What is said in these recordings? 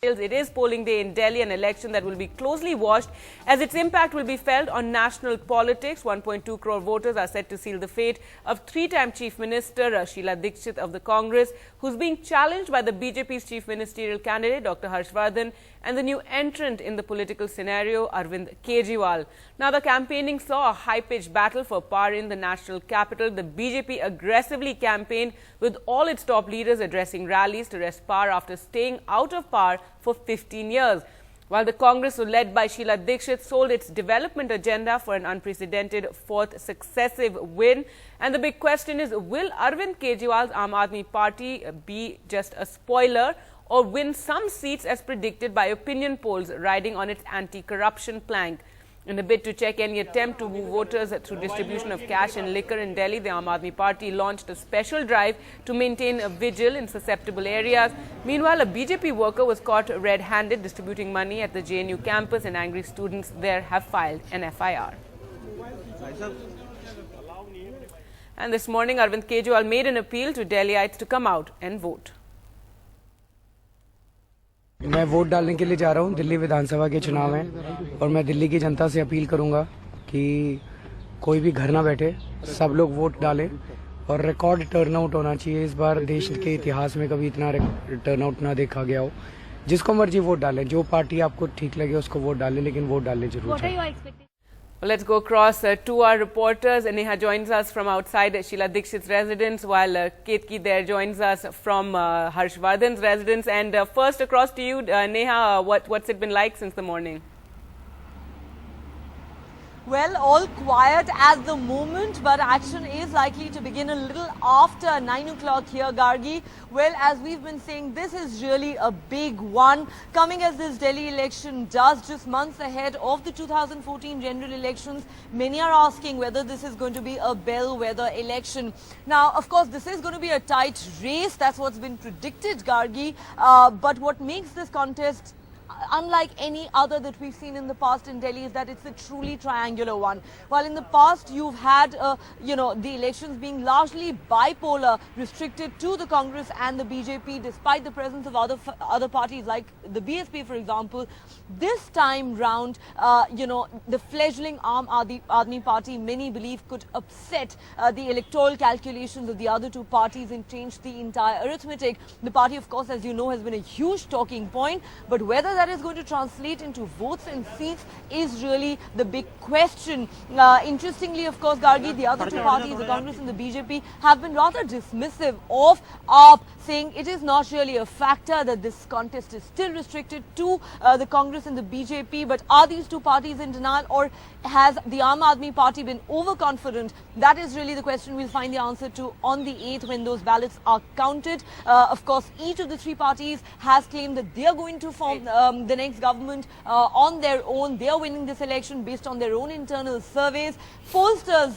It is polling day in Delhi, an election that will be closely watched as its impact will be felt on national politics. 1.2 crore voters are set to seal the fate of three-time Chief Minister Sheila Dikshit of the Congress, who's being challenged by the BJP's chief ministerial candidate Dr. Harshvardhan and the new entrant in the political scenario, Arvind Kejriwal. Now, the campaigning saw a high-pitched battle for power in the national capital. The BJP aggressively campaigned with all its top leaders addressing rallies to wrest power after staying out of power for 15 years. While the Congress, led by Sheila Dikshit, sold its development agenda for an unprecedented fourth successive win. And the big question is, will Arvind Kejriwal's Aam Aadmi Party be just a spoiler or win some seats as predicted by opinion polls riding on its anti-corruption plank? In a bid to check any attempt to move voters through distribution of cash and liquor in Delhi, the Aam Aadmi Party launched a special drive to maintain a vigil in susceptible areas. Meanwhile, a BJP worker was caught red-handed distributing money at the JNU campus, and angry students there have filed an FIR. And this morning, Arvind Kejriwal made an appeal to Delhiites to come out and vote. मैं vote डालने के लिए जा रहा हूं। दिल्ली विधानसभा के चुनाव हैं और मैं दिल्ली की जनता से अपील करूंगा कि कोई भी घर ना बैठे, सब लोग वोट डालें और रिकॉर्ड टर्नआउट होना चाहिए। इस बार देश के इतिहास में कभी इतना टर्नआउट ना देखा गया हो। जिसको मर्जी वोट डालें, जो पार्टी आपको ठीक लगे उसको वोट डालें, लेकिन वोट डालने जरूर चाहिए। Well, let's go across to our reporters. Neha joins us from outside Sheila Dikshit's residence, while Ketki there joins us from Harshvardhan's residence. And first across to you, Neha, what's it been like since the morning? Well, all quiet at the moment, but action is likely to begin a little after 9 o'clock here, Gargi. Well, as we've been saying, this is really a big one, coming as this Delhi election does just months ahead of the 2014 general elections. Many are asking whether this is going to be a bellwether election. Now, of course, this is going to be a tight race. That's what's been predicted, Gargi. But what makes this contest unlike any other that we've seen in the past in Delhi is that it's a truly triangular one. While in the past you've had, the elections being largely bipolar, restricted to the Congress and the BJP, despite the presence of other parties like the BSP, for example. This time round, the fledgling Aam Aadmi Party, many believe, could upset the electoral calculations of the other two parties and change the entire arithmetic. The party, of course, as you know, has been a huge talking point, but whether that is going to translate into votes and seats is really the big question. Interestingly, of course, Gargi, the other two parties, the Congress and the BJP, have been rather dismissive of AAP, saying it is not really a factor, that this contest is still restricted to the Congress and the BJP. But are these two parties in denial, or has the Aam Aadmi Party been overconfident? That is really the question we'll find the answer to on the 8th when those ballots are counted. Of course, each of the three parties has claimed that they are going to form the next government on their own. They are winning this election based on their own internal surveys. Pollsters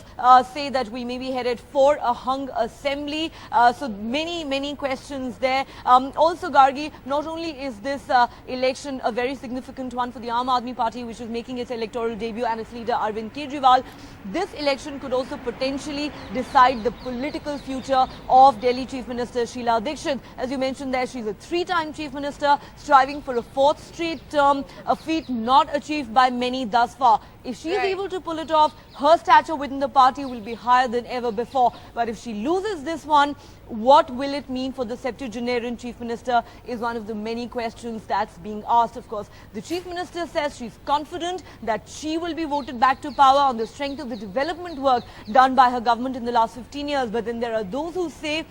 say that we may be headed for a hung assembly. So many questions there. Also, Gargi, not only is this election a very significant one for the Aam Aadmi Party, which is making its electoral debut, and its leader Arvind Kejriwal, this election could also potentially decide the political future of Delhi Chief Minister Sheila Dikshit. As you mentioned there, she's a three-time Chief Minister, striving for a fourth straight term, a feat not achieved by many thus far. If she is able to pull it off, her stature within the party will be higher than ever before. But if she loses this one, what will it mean for the septuagenarian Chief Minister is one of the many questions that's being asked. Of course, the Chief Minister says she's confident that she will be voted back to power on the strength of the development work done by her government in the last 15 years. But then there are those who say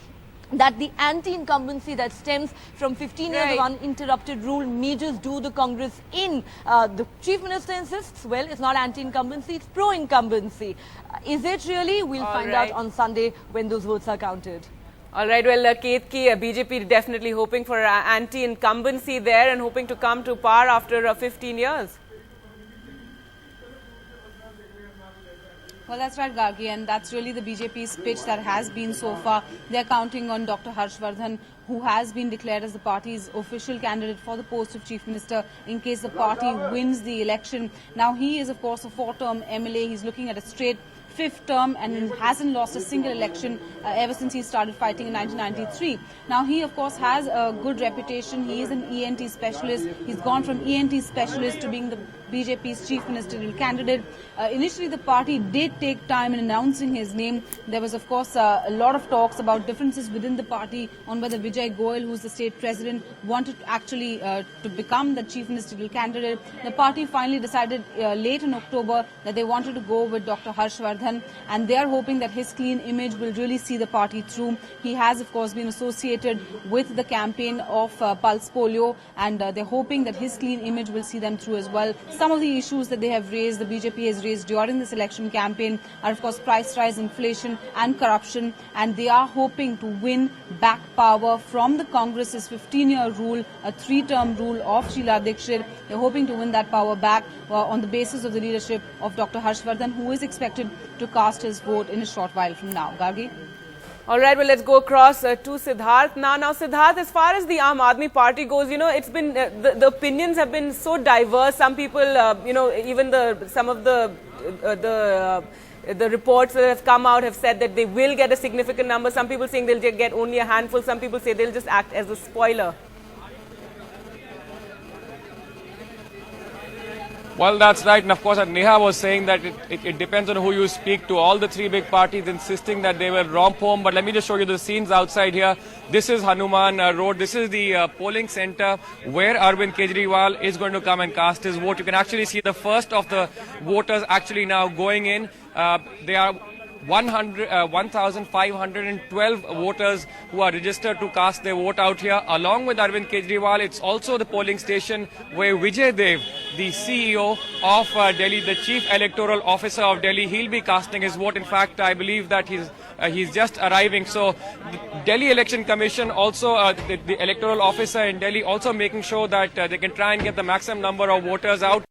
that the anti-incumbency that stems from 15 years of uninterrupted rule may just do the Congress in. The Chief Minister insists, well, it's not anti-incumbency, it's pro-incumbency. Is it really? We'll find out on Sunday when those votes are counted. All right, well, Ketki, BJP definitely hoping for anti-incumbency there and hoping to come to power after 15 years. Well, that's right, Gargi, and that's really the BJP's pitch that has been so far. They're counting on Dr. Harshvardhan, who has been declared as the party's official candidate for the post of Chief Minister in case the party wins the election. Now, he is, of course, a four-term MLA. He's looking at a straight fifth term and hasn't lost a single election ever since he started fighting in 1993. Now, he, of course, has a good reputation. He is an ENT specialist. He's gone from ENT specialist to being the BJP's chief ministerial candidate. Initially, the party did take time in announcing his name. There was, of course, a lot of talks about differences within the party on whether Vijay Goyal, who's the state president, wanted actually to become the chief ministerial candidate. The party finally decided late in October that they wanted to go with Dr. Harshvardhan, and they are hoping that his clean image will really see the party through. He has, of course, been associated with the campaign of Pulse Polio, and they're hoping that his clean image will see them through as well. Some of the issues that they have raised, the BJP has raised during this election campaign, are of course price rise, inflation and corruption, and they are hoping to win back power from the Congress's 15-year rule, a 3-term rule of Sheila Dikshit. They're hoping to win that power back on the basis of the leadership of Dr. Harshvardhan, who is expected to cast his vote in a short while from now. Gargi? All right, well, let's go across to Siddharth. Now, Siddharth, as far as the Aam Aadmi Party goes, you know, it's been, the opinions have been so diverse. Some people, you know, even some of the reports that have come out have said that they will get a significant number. Some people saying they'll get only a handful. Some people say they'll just act as a spoiler. Well, that's right. And of course, Neha was saying that it depends on who you speak to. All the three big parties insisting that they will romp home. But let me just show you the scenes outside here. This is Hanuman Road. This is the polling center where Arvind Kejriwal is going to come and cast his vote. You can actually see the first of the voters actually now going in. They are 1,512 voters who are registered to cast their vote out here. Along with Arvind Kejriwal, it's also the polling station where Vijay Dev, the CEO of Delhi, the Chief Electoral Officer of Delhi, he'll be casting his vote. In fact, I believe that he's just arriving. So the Delhi Election Commission also, the electoral officer in Delhi also making sure that they can try and get the maximum number of voters out.